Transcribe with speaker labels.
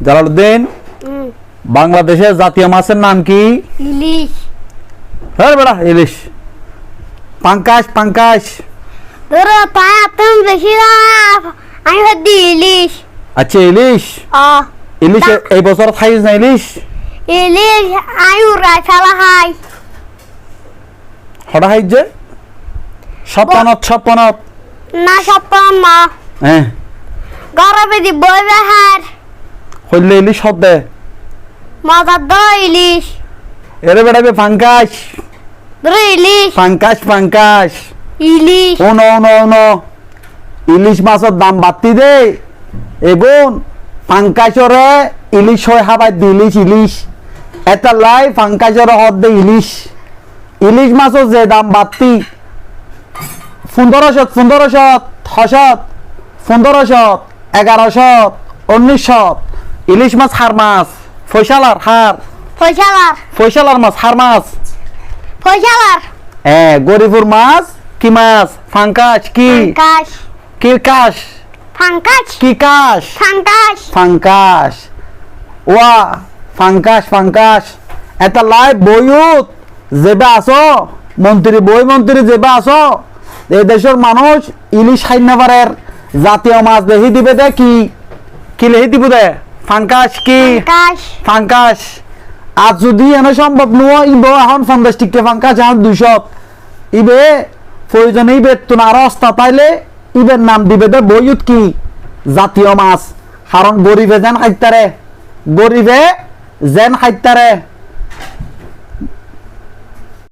Speaker 1: Jalaluddin, বাংলাদেশের জাতীয় মাছের নাম কি?
Speaker 2: ইলিশ।
Speaker 1: হ্যাঁ বেটা, ইলিশ। পাঙ্কাশ, পাঙ্কাশ।
Speaker 2: ধরো পায় তুমি বেশি না, আমি ভাবছি ইলিশ।
Speaker 1: আচ্ছা, ইলিশ। ইলিশ এই বছর খাইস না ইলিশ?
Speaker 2: ইলিশ আমি উড়াই ফেলা হাই।
Speaker 1: হঠাৎ হাইজ যে সপ্তানত সপ্তানত
Speaker 2: না সপ্তাহ মা
Speaker 1: হ্যাঁ
Speaker 2: গরমে দি বই বেহার
Speaker 1: হইলে ইলিশ হতে
Speaker 2: মজার দ ইলিশ।
Speaker 1: এরে বেড়াবে পাঙ্কাশ,
Speaker 2: ধরো ইলিশ।
Speaker 1: পাঙ্কাশ, পাঙ্কাশ।
Speaker 2: ইলিশ।
Speaker 1: ও নো নো নো, ইলিশ মাছের দাম বাড়তি দে এগুন পাঙ্কাশরে ইলিশ হয় হাবাই দি ইলিশ ইলিশ এটা লাই পাঙ্কাশরে হদ দে ইলিশ। ইলিশ মাছের যে দাম বাড়তি 1500 1500 600 1500 1100 1900 ইলিশ মাছ হার মাছ ফয়সালার হার
Speaker 2: ফয়সালার।
Speaker 1: ফয়সালার মাছ হার মাছ
Speaker 2: ফয়সালার।
Speaker 1: হ্যাঁ গরিপুর মাছ কি মাছ? ফাঙ্কাশ কি
Speaker 2: ফাঙ্কাশ।
Speaker 1: কি কাশ
Speaker 2: ফাঙ্কাশ।
Speaker 1: কি কাশ
Speaker 2: ফাঙ্কাশ।
Speaker 1: ফাঙ্কাশ ওয়া ফাঙ্কাশ ফাঙ্কাশ এটা লাইভ বইউত যেবা আছো মন্ত্রী বই মন্ত্রী যেবা আছো এই দেশের মানুষ ইলিশ খাইনাবারের জাতীয় মাছ দেখি দিবে দে কি কি লেহি দিব দে ফাঙ্কাশ কি
Speaker 2: ফাঙ্কাশ।
Speaker 1: ফাঙ্কাশ। আর যদি এনে সম্ভব নয় ইব এখন 50 টিকে ফাঙ্কাশ এখন 200 ইবে প্রয়োজন ইবে তো আরো অস্তা পাইলে ইবের নাম দিবে দে বইউত কি জাতীয় মাছ। কারণ গরিবে যেন খাইতারে, গরিবে যেন খাইতারে।